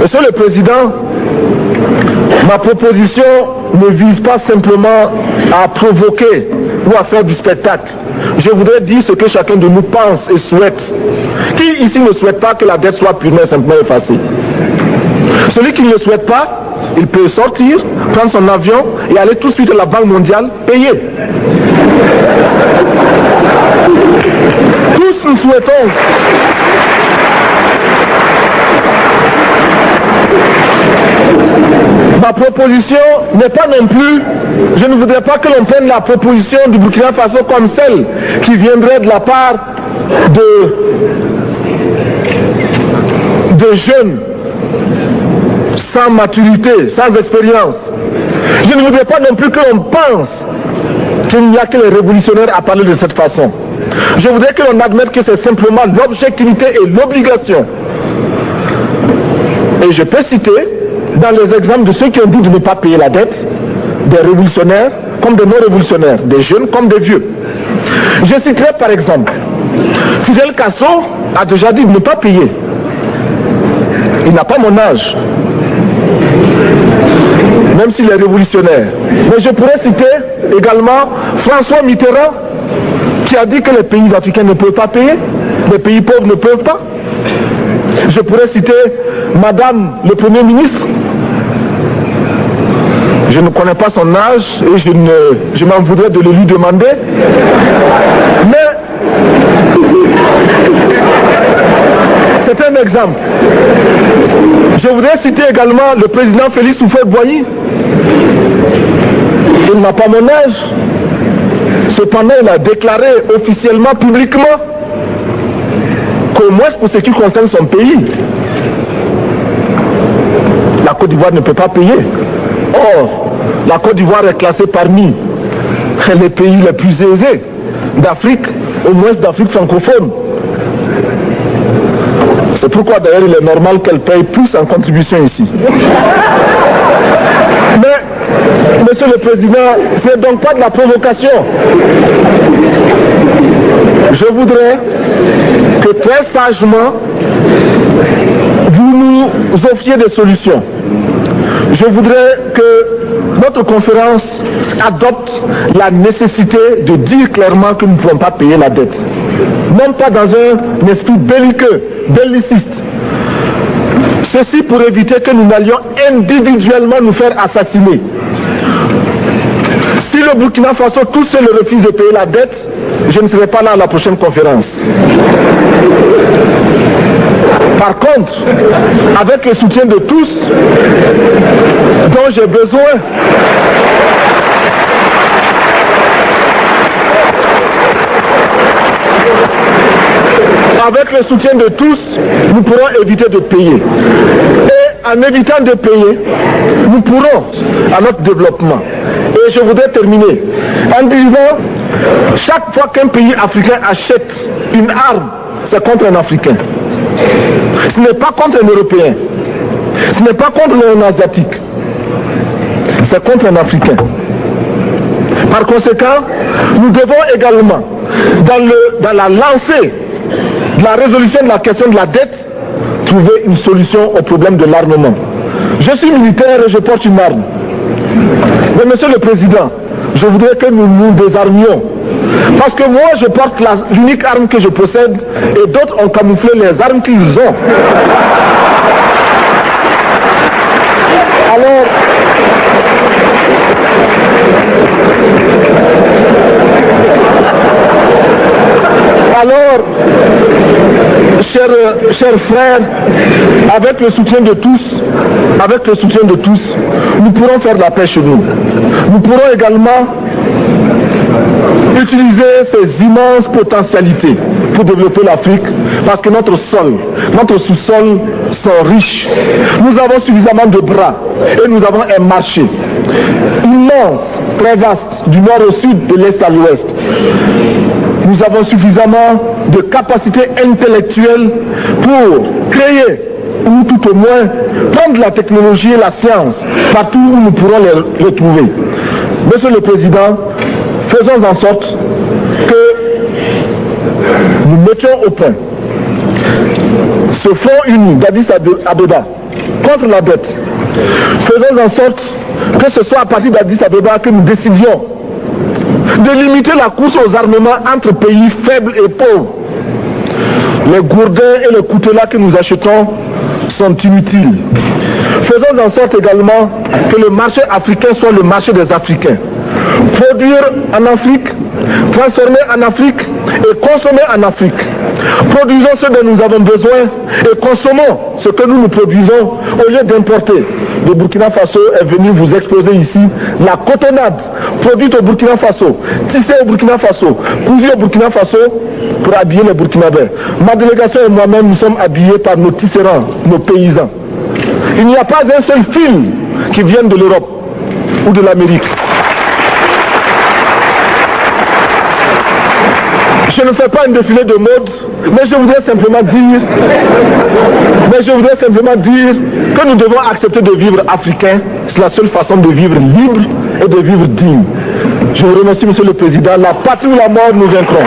Monsieur le Président, ma proposition ne vise pas simplement à provoquer ou à faire du spectacle. Je voudrais dire ce que chacun de nous pense et souhaite. Qui ici ne souhaite pas que la dette soit purement et simplement effacée? Celui qui ne le souhaite pas, il peut sortir, prendre son avion et aller tout de suite à la Banque mondiale payer. Tous nous souhaitons ma proposition n'est pas non plus, je ne voudrais pas que l'on prenne la proposition du Burkina Faso comme celle qui viendrait de la part de jeunes sans maturité, sans expérience. Je ne voudrais pas non plus que l'on pense qu'il n'y a que les révolutionnaires à parler de cette façon. Je voudrais que l'on admette que c'est simplement l'objectivité et l'obligation. Et je peux citer dans les exemples de ceux qui ont dit de ne pas payer la dette, des révolutionnaires comme des non-révolutionnaires, des jeunes comme des vieux. Je citerai par exemple, Fidel Castro a déjà dit de ne pas payer. Il n'a pas mon âge, même s'il est révolutionnaire. Mais je pourrais citer également François Mitterrand, qui a dit que les pays africains ne peuvent pas payer, les pays pauvres ne peuvent pas. Je pourrais citer Madame le Premier ministre. Je ne connais pas son âge et je m'en voudrais de le lui demander. Mais c'est un exemple. Je voudrais citer également le président Félix Houphouët-Boigny. Il n'a pas mon âge. Cependant, il a déclaré officiellement, publiquement, qu'au moins pour ce qui concerne son pays, la Côte d'Ivoire ne peut pas payer. Or, la Côte d'Ivoire est classée parmi les pays les plus aisés d'Afrique, au moins d'Afrique francophone. C'est pourquoi d'ailleurs il est normal qu'elle paye plus en contribution ici. Mais, Monsieur le Président, ce n'est donc pas de la provocation. Je voudrais que très sagement, vous nous offriez des solutions. Je voudrais que notre conférence adopte la nécessité de dire clairement que nous ne pouvons pas payer la dette. Non pas dans un esprit belliqueux, belliciste. Ceci pour éviter que nous n'allions individuellement nous faire assassiner. Si le Burkina Faso tout seul refuse de payer la dette, je ne serai pas là à la prochaine conférence. Par contre, avec le soutien de tous, dont j'ai besoin, avec le soutien de tous, nous pourrons éviter de payer. Et en évitant de payer, nous pourrons à notre développement. Et je voudrais terminer en disant, chaque fois qu'un pays africain achète une arme, c'est contre un Africain. Ce n'est pas contre un Européen. Ce n'est pas contre un Asiatique. C'est contre un Africain. Par conséquent, nous devons également, dans la lancée de la résolution de la question de la dette, trouver une solution au problème de l'armement. Je suis militaire et je porte une arme. Mais Monsieur le Président, je voudrais que nous nous désarmions. Parce que moi, je porte l'unique arme que je possède et d'autres ont camouflé les armes qu'ils ont. Alors, chers frères, avec le soutien de tous, nous pourrons faire la paix chez nous. Nous pourrons également utiliser ces immenses potentialités pour développer l'Afrique, parce que notre sous-sol sont riches. Nous avons suffisamment de bras et nous avons un marché immense, très vaste, du nord au sud, de l'est à l'ouest. Nous avons suffisamment de capacités intellectuelles pour créer, ou tout au moins prendre la technologie et la science partout où nous pourrons les trouver. Monsieur le Président, faisons en sorte que nous mettions au point ce front uni d'Addis Abeba contre la dette. Faisons en sorte que ce soit à partir d'Addis Abeba que nous décidions de limiter la course aux armements entre pays faibles et pauvres. Les gourdins et les coutelas que nous achetons sont inutiles. Faisons en sorte également que le marché africain soit le marché des Africains. Produire en Afrique, transformer en Afrique et consommer en Afrique. Produisons ce dont nous avons besoin et consommons ce que nous produisons au lieu d'importer. Le Burkina Faso est venu vous exposer ici la cotonnade produite au Burkina Faso, tissée au Burkina Faso, cousue au Burkina Faso pour habiller les Burkinabés. Ma délégation et moi-même, nous sommes habillés par nos tisserands, nos paysans. Il n'y a pas un seul fil qui vienne de l'Europe ou de l'Amérique. Je ne fais pas un défilé de mode, mais je voudrais simplement dire que nous devons accepter de vivre africain. C'est la seule façon de vivre libre et de vivre digne. Je vous remercie, Monsieur le Président. La patrie ou la mort, nous vaincrons.